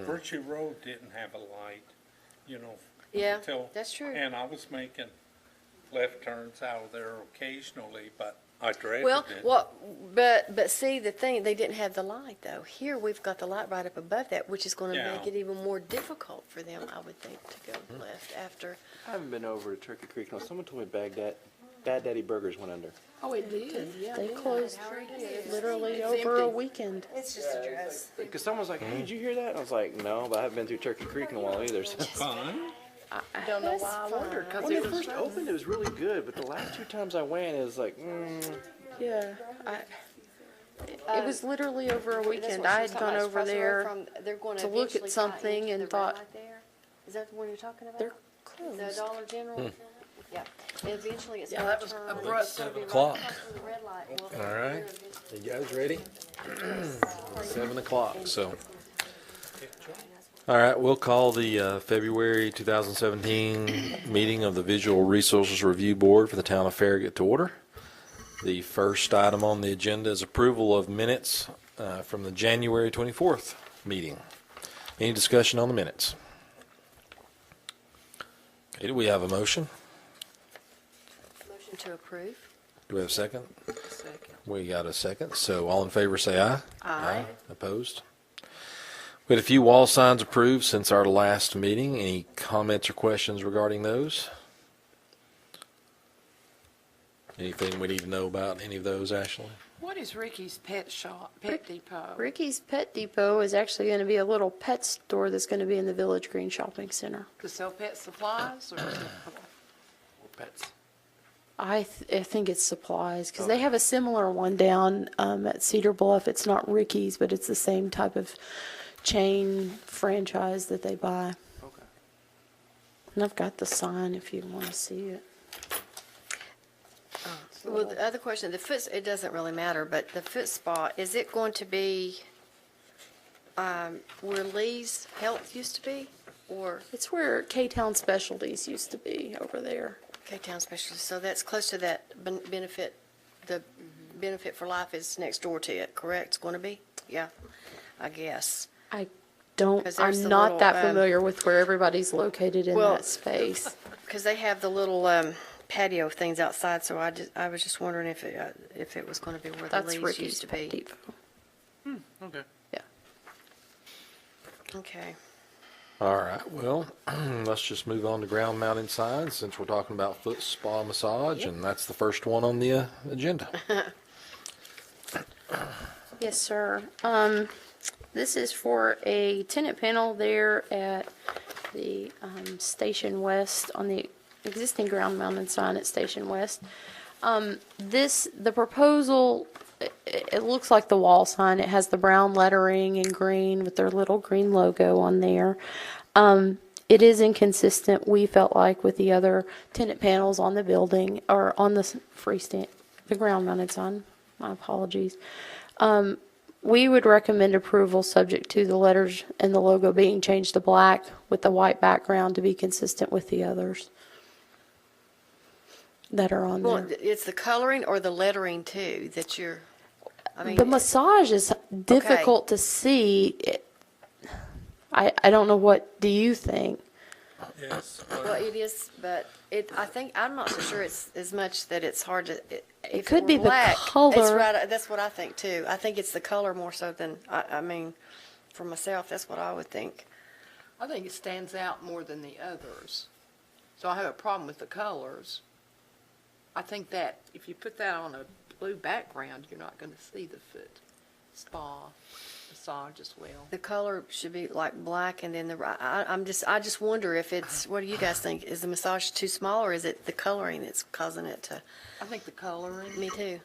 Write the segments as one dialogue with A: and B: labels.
A: Virtue Road didn't have a light, you know.
B: Yeah,
A: until-
B: that's true.
A: And I was making left turns out of there occasionally, but I dreaded
B: Well,
A: it.
B: but see, the thing, they didn't have the light, though. Here, we've got the light right up above that, which is gonna
A: Yeah.
B: make it even more difficult for them, I would think, to go left after.
C: I haven't been over to Turkey Creek. No, someone told me Bad Daddy Burgers went under.
D: Oh, it did, yeah.
E: They closed literally over a weekend.
B: It's just a dress.
C: Because someone's like, "Hey, did you hear that?" And I was like, "No, but I haven't been through Turkey Creek in a while either." So.
A: Fun.
D: I don't know why I wondered, because
C: When
D: it
C: it
D: was
C: first opened, it was really good, but the last two times I went, it was like,
E: Yeah. It was literally over a
B: That's
E: weekend.
B: what
E: I
B: she
E: had
B: was talking
E: gone
B: about,
E: over
B: across the road
E: there
B: from- they're gonna
E: to look at
B: eventually tie
E: something
B: into
E: and
B: the red
E: thought,
B: light there. Is that the one you're talking about?
E: they're
B: The
E: closed.
B: Dollar General? Yeah. And eventually it's
D: Yeah,
B: gonna
D: that was
B: turn.
D: abrupt.
B: It's gonna be right
F: 7 o'clock.
B: across from the red light. Well,
F: All right. You guys ready? 7 o'clock, so. All right, we'll call the February 2017 meeting of the Visual Resources Review Board for the town of Farragut to order. The first item on the agenda is approval of minutes from the January 24th meeting. Any discussion on the minutes? Okay, do we have a motion?
B: Motion to approve.
F: Do we have a second?
D: second.
F: We got a second, so all in favor say aye.
B: Aye.
F: Opposed? We had a few wall signs approved since our last meeting. Any comments or questions regarding those? Anything we need to know about any of those, Ashley?
D: What is Ricky's Pet Shop, Pet Depot?
E: Ricky's Pet Depot is actually going to be a little pet store that's going to be in the Village Green Shopping Center.
D: To sell pet supplies or? Okay.
C: "Pets."
E: I think it's supplies, because they have a similar one down at Cedar Bluff. It's not Ricky's, but it's the same type of chain franchise that they buy.
C: Okay.
E: And I've got the sign if you want to see it.
B: Well, the other question, it doesn't really matter, but the foot spa, is it going to be where Lee's Health used to be? Or
E: It's where K-Town Specialties used to be over there.
B: K-Town Specialist? So that's close to that benefit, the benefit for life is next door to it, correct? It's going to be? Yeah, I guess.
E: I
B: 'Cause there's
E: I'm
B: the
E: not
B: little,
E: that familiar with where everybody's located in
B: Well-
E: that space.
B: Because they have the little patio things outside, so I was just wondering if it was going to be where the
E: That's
B: Lee's
E: Ricky's
B: used to
E: Pet
B: be.
E: Depot.
C: Okay.
E: Yeah.
B: Okay.
F: All right, well, let's just move on to ground mounted signs since we're talking about foot spa massage, and that's the first one on the agenda.
E: Yes, sir. This is for a tenant panel there at the Station West, on the existing ground-mounted sign at Station West. The proposal, it looks like the wall sign. It has the brown lettering in green with their little green logo on there. It is inconsistent, we felt like, with the other tenant panels on the building, or on the freestand, the ground-mounted sign. My apologies. We would recommend approval subject to the letters and the logo being changed to black with the white background to be consistent with the others that are on
B: Well,
E: there.
B: it's the coloring or the lettering too that I mean.
E: The massage is difficult to see. I don't know, what do you think?
A: Yes.
B: Well, it is, but I'm not so sure it's as much that it's hard to, if
E: could
B: were
E: be the
B: black,
E: color.
B: It's right, that's what I think too. I think it's the color more so than, I mean, for myself, that's what I would think.
D: I think it stands out more than the others. So I have a problem with the colors. I think that if you put that on a blue background, you're not going to see the foot spa massage as well.
B: The color should be like black and then I just wonder if it's, what do you guys think? Is the massage too small or is it the coloring that's causing it to,
D: I think the coloring.
B: me too?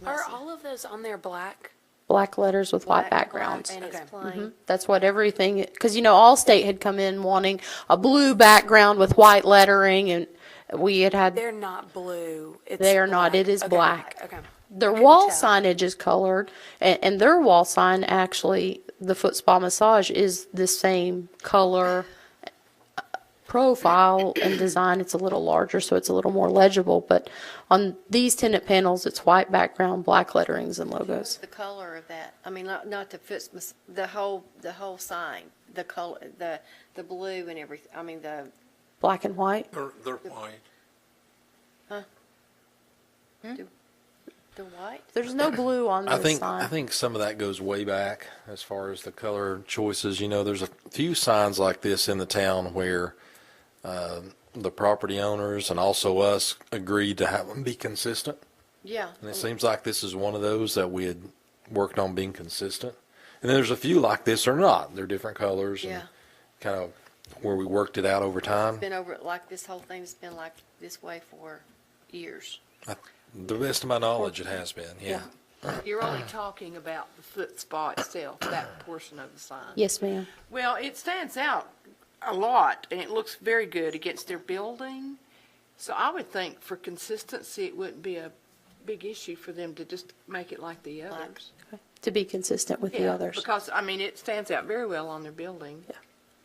G: Are all of those on there black?
E: Black letters with white
B: Black,
E: backgrounds.
B: And it's
G: Okay.
B: plain.
E: That's what everything, because Allstate had come in wanting a blue background with white lettering, and we had
G: They're not blue. It's
E: They are not.
G: black.
E: It is
G: Okay,
E: black.
G: Okay.
E: their
G: couldn't
E: wall
G: tell.
E: signage is colored, and their wall sign, actually, the foot spa massage is the same color profile and design, it's a little larger, so it's a little more legible. But on these tenant panels, it's white background, black letterings and logos.
B: The color of that, I mean, not the foot, the whole sign, the color, the blue and everything, I mean, the,
E: Black and white.
A: They're white.
B: the white?
E: There's no blue on
F: I
E: the
F: think
E: sign.
F: some of that goes way back as far as the color choices. You know, there's a few signs like this in the town where the property owners and also us agreed to have them be consistent.
B: Yeah.
F: And it seems like this is one of those that we had worked on being consistent. And then there's a few like this are not. They're different colors and
B: Yeah.
F: kind of where we worked it out over time.
B: Been over, like, this whole thing's been like this way for years.
F: The best of my knowledge, it has been, yeah.
D: You're only talking about the foot spa itself, that portion of the sign.
E: Yes, ma'am.
D: Well, it stands out a lot, and it looks very good against their building. So I would think for consistency, it wouldn't be a big issue for them to just make it like the others.
E: To be consistent with the
D: Yeah,
E: others.
D: because, I mean, it stands out very well on their building.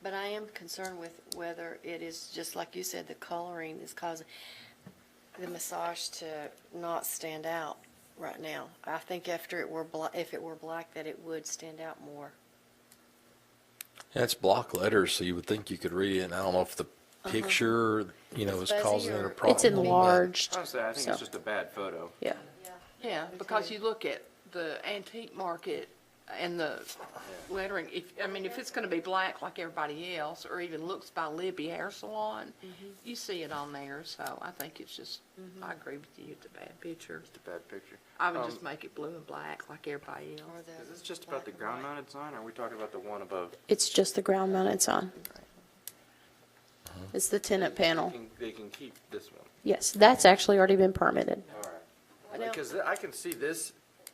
B: But I am concerned with whether it is, just like you said, the coloring is causing the massage to not stand out right now. I think after it were if it were black, that it would stand out more.
F: Yeah, it's block letters, so you would think you could read it, and I don't know if the picture, you know, is
B: Fuzzy
F: causing it a
B: or-
F: problem.
E: It's enlarged.
C: Honestly, I think
E: So-
C: it's just a bad photo.
E: Yeah.
D: Yeah, because you look at the antique market and the lettering, if it's gonna be black like everybody else, or even looks by Libby Hair Salon, you see it on there, so I think it's just, I agree with you, it's a bad picture.
C: It's a bad picture.
D: I would just make it blue and black like everybody
B: Or
D: else.
B: the
C: Is this just about the
B: black and white.
C: ground mounted sign, or are we talking about the one above?
E: It's just the ground mounted sign. It's the tenant panel.
C: They can keep this one.
E: Yes, that's actually already been permitted.
C: All right.
B: Now-
C: Because I can see this,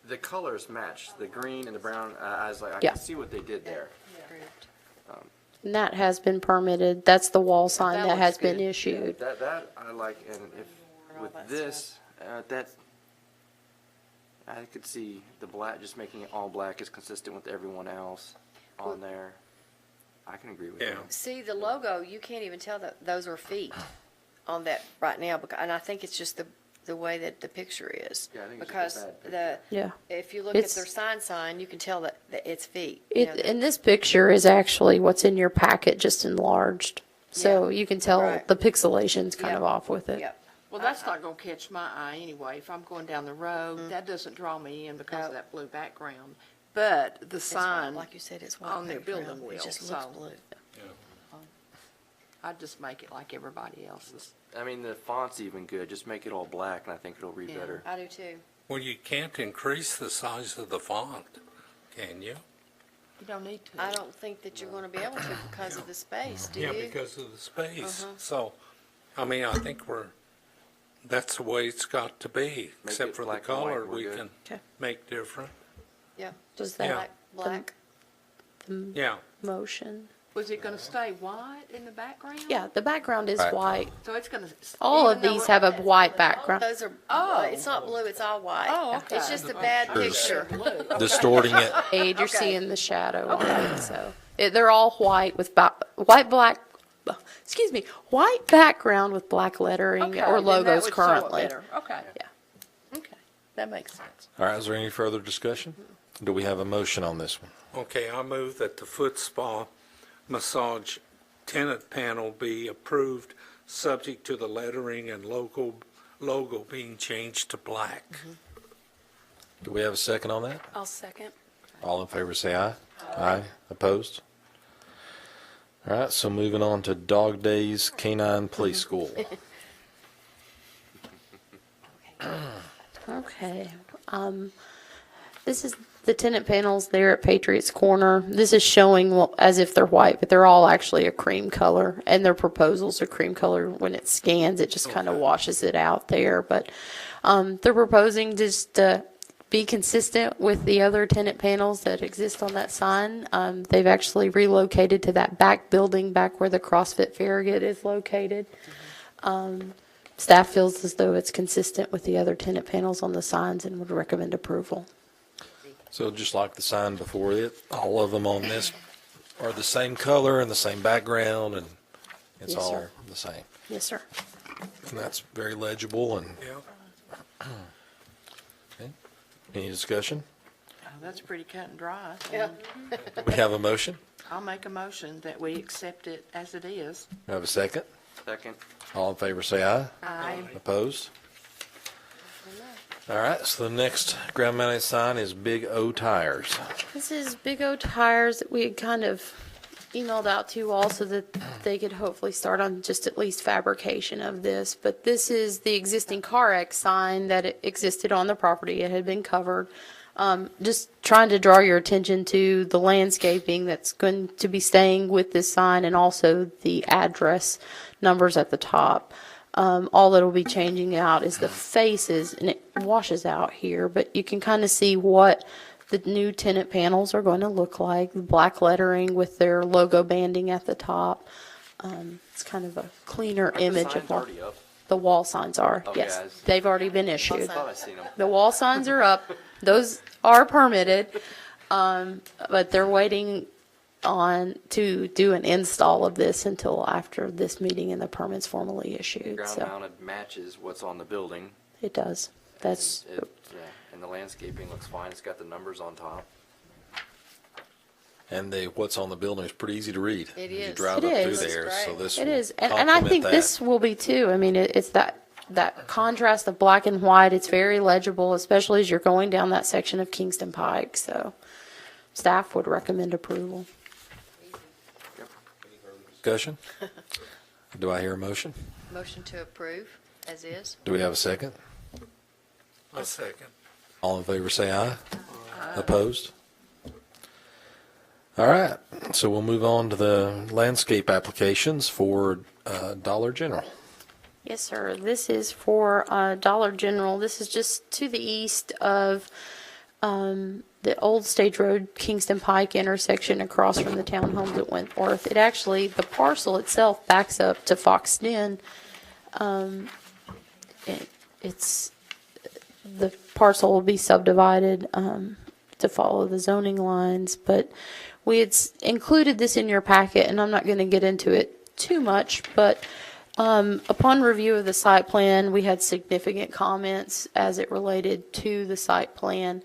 C: the colors match, the green and the brown. I was like, I
E: Yeah.
C: can see what they did there.
B: Approved.
E: And that has been permitted. That's the wall sign
D: That
E: that has
D: looks
E: been
D: good.
E: issued.
C: That I like, and if,
B: All
C: with
B: that
C: this, I could see the black, just making it all black is consistent with everyone else on there. I can agree with
A: Yeah.
C: that.
B: See, the logo, you can't even tell that those are feet on that right now, and I think it's just the way that the picture is.
C: Yeah, I think it's
B: Because
C: just a bad picture.
B: the,
E: Yeah.
B: if you look at
E: It's-
B: their sign, you can tell that it's feet. You know,
E: And this picture is actually what's in your packet, just enlarged. So
B: Yeah.
E: you can tell
B: Right.
E: the pixelation's kind
B: Yep.
E: of off with it.
B: Yep.
D: Well, that's not gonna catch my eye anyway. If I'm going down the road, that doesn't draw me in because of
B: No.
D: that blue background. But the
B: It's white,
D: sign,
B: like you said, it's white
D: on their
B: background.
D: building will,
B: It just looks
D: so-
B: blue.
D: I'd just make it like everybody else's.
C: I mean, the font's even good. Just make it all black, and I think it'll read
D: Yeah.
C: better.
B: I do too.
A: Well, you can't increase the size of the font, can you?
D: You don't need to.
B: I don't think that you're gonna be able to because of the space, do you?
A: Yeah, because of the space.
B: Uh-huh.
A: So, I mean, I think that's the way it's got to be,
C: Make
A: except
C: it
A: for the
C: black and white,
A: color
C: we're
A: we
C: good.
A: can
E: Okay.
A: make different.
B: Yeah.
E: Was
A: Yeah.
E: that
B: Black.
E: the
A: Yeah,
E: motion?
D: Was it gonna stay white in the background?
E: Yeah, the background is
F: Right.
E: white.
D: So it's gonna.
E: All of
D: even though
E: these
D: it-
E: have a white background.
B: Those are,
D: Oh.
B: it's not blue, it's all white.
D: Oh, okay.
B: It's just a bad
F: Sure.
B: picture.
F: Distorting it.
E: Shade, you're
D: Okay.
E: seeing the shadow on it, so. They're all white with white background with black lettering
D: Okay,
E: or
D: then that
E: logos
D: would show it
E: currently.
D: better. Okay.
E: Yeah.
D: Okay, that makes sense.
F: All right, is there any further discussion? Do we have a motion on this one?
A: okay, I move that the foot spa massage tenant panel be approved, subject to the lettering and logo being changed to black.
F: Do we have a second on that?
G: I'll second.
F: All in favor say aye. Aye. Opposed? All right, so moving on to Dog Days Canine Police School.
E: Okay. This is the tenant panels there at Patriots Corner. This is showing as if they're white, but they're all actually a cream color, and their proposals are cream color. When it scans, it just kind of washes it out there. But they're proposing just to be consistent with the other tenant panels that exist on that sign. They've actually relocated to that back building back where the CrossFit Farragut is located. Staff feels as though it's consistent with the other tenant panels on the signs and would recommend approval.
F: So just like the sign before it, all of them on this are the same color and the same background and It's
E: Yes,
F: all
E: sir.
F: the same.
E: Yes, sir.
F: And that's very legible and,
A: Yeah.
F: okay. Any discussion?
D: Oh, that's pretty cut and dry.
B: Yeah.
F: Do we have a motion?
D: I'll make a motion that we accept it as it is.
F: We have a second?
C: Second.
F: All in favor, say aye.
D: Aye.
F: Opposed? All right, so the next ground mounted sign is Big O Tires.
E: This is Big O Tires that we had kind of emailed out to all so that they could hopefully start on just at least fabrication of this. But this is the existing CarX sign that existed on the property. It had been covered. Just trying to draw your attention to the landscaping that's going to be staying with this sign and also the address numbers at the top. All that will be changing out is the faces, and it washes out here, but you can kind of see what the new tenant panels are going to look like. Black lettering with their logo banding at the top. It's kind of a cleaner image of what
C: Already up.
E: the wall signs are.
C: Oh,
E: Yes,
C: guys.
E: they've already been
C: I
E: issued.
C: thought I seen them.
E: The wall signs are up. Those are permitted, but they're waiting on to do an install of this until after this meeting and the permit's formally issued.
C: Ground
E: So
C: mounted matches what's on the building.
E: it does. That's
C: And yeah, and the landscaping looks fine. It's got the numbers on top.
F: And what's on the building is pretty easy to read.
B: It
F: as you
B: is.
F: drive
E: It
F: up through
E: is.
F: there,
B: Looks
F: so
B: great.
F: this
E: it
F: will
E: is, and I
F: complement
E: think
F: that.
E: this will be too. I mean, it's that contrast of black and white. It's very legible, especially as you're going down that section of Kingston Pike. So staff would recommend approval.
F: Discussion? Do I hear a motion?
B: Motion to approve as is.
F: Do we have a second?
A: A second.
F: All in favor, say aye. Opposed? All right, so we'll move on to the landscape applications for Dollar General.
E: Yes, sir. This is for Dollar General. This is just to the east of the old Stage Road, Kingston Pike intersection across from the townhomes at Wentworth. It actually, the parcel itself backs up to Fox Den. It's, the parcel will be subdivided to follow the zoning lines, but we had included this in your packet, and I'm not going to get into it too much, but upon review of the site plan, we had significant comments as it related to the site plan.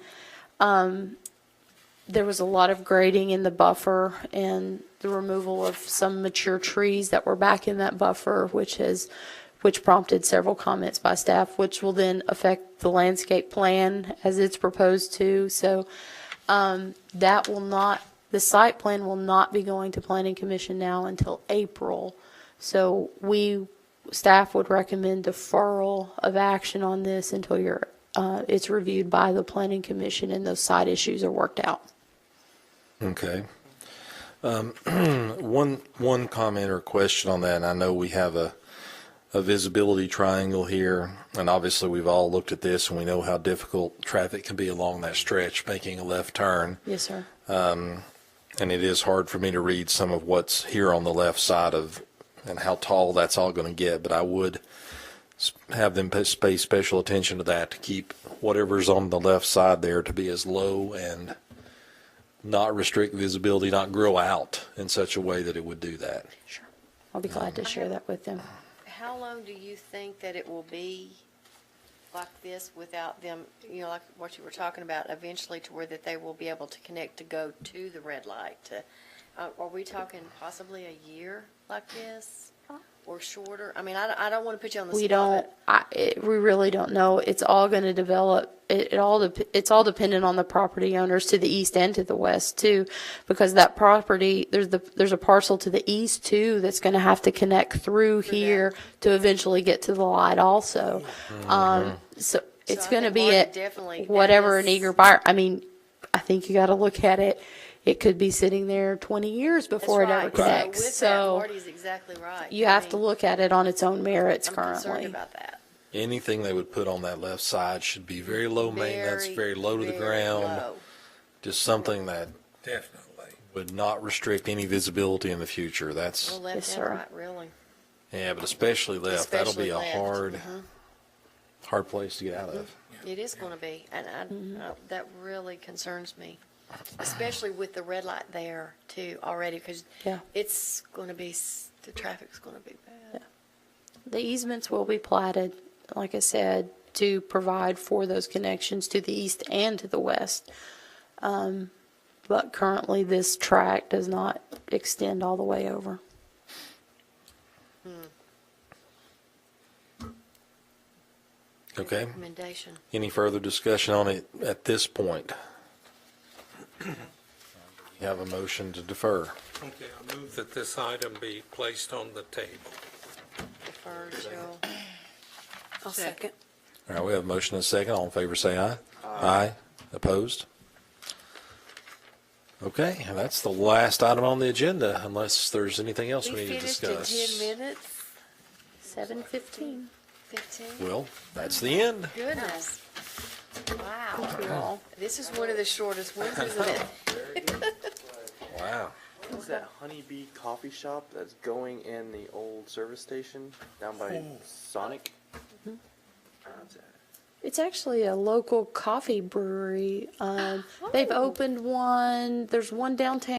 E: There was a lot of grading in the buffer and the removal of some mature trees that were back in that buffer, which prompted several comments by staff, which will then affect the landscape plan as it's proposed to. So that will not, the site plan will not be going to Planning Commission now until April. So staff would recommend deferral of action on this until it's reviewed by the Planning Commission and those site issues are worked out.
F: Okay. One comment or question on that, and I know we have a visibility triangle here, and obviously we've all looked at this and we know how difficult traffic can be along that stretch making a left turn.
E: Yes, sir.
F: And it is hard for me to read some of what's here on the left side and how tall that's all going to get, but I would have them pay special attention to that to keep whatever's on the left side there to be as low and not restrict visibility, not grow out in such a way that it would do that.
E: Sure. I'll be glad to share that with them.
B: How long do you think that it will be like this without them, like what you were talking about, eventually to where that they will be able to connect to go to the red light? Are we talking possibly a year like this or shorter? I mean, I don't want to put you on the spot.
E: We don't, we really don't know. It's all going to develop. It's all dependent on the property owners to the east and to the west too, because that property, there's a parcel to the east too that's going to have to connect through here to eventually get to the light also. So it's
B: I
E: going to
B: think
E: be
B: Marty
E: at
B: definitely
E: whatever
B: has-
E: an eager buyer. I mean, I think you got to look at it. It could be sitting there 20 years
B: That's
E: before it ever
B: right.
E: connects.
B: So with that,
E: So
B: Marty's exactly right.
E: you
B: I
E: have to
B: mean,
E: look at it on its own merits
B: I'm concerned
E: currently.
B: about that.
F: Anything they would put on that left side should be very low maintenance, very low to the
B: very
F: ground,
B: low.
F: just something that
A: Definitely.
F: would not restrict any visibility in the future. That's,
B: Well, left
E: Yes,
B: and
E: sir.
B: right, really.
F: yeah, but especially left, that'll be
B: Especially
F: a
B: left.
F: hard place to get out of.
B: It is going to be, and that really concerns me. especially with the red light there too already, because
E: Yeah.
B: it's going to be, the traffic's going to be bad.
E: The easements will be platted, like I said, to provide for those connections to the east and to the west. But currently, this tract does not extend all the way over.
F: Okay.
B: Recommendation.
F: Any further discussion on it at this point? You have a motion to defer.
A: Okay, I move that this item be placed on the table.
B: Deferred till,
G: I'll second.
F: All right, we have a motion and a second. All in favor, say aye. Aye. Opposed? Okay, and that's the last item on the agenda, unless there's anything else we need to
B: finished in
F: discuss.
B: 10 minutes,
E: 7:15.
B: 15?
F: Well, that's the end.
B: Goodness. Wow.
E: Well,
B: This is one of the shortest ones, isn't it?
F: Wow.
C: Is that Honeybee Coffee Shop that's going in the old service station down by Sonic? How's that?
E: it's actually a local coffee brewery. They've opened one. There's one downtown.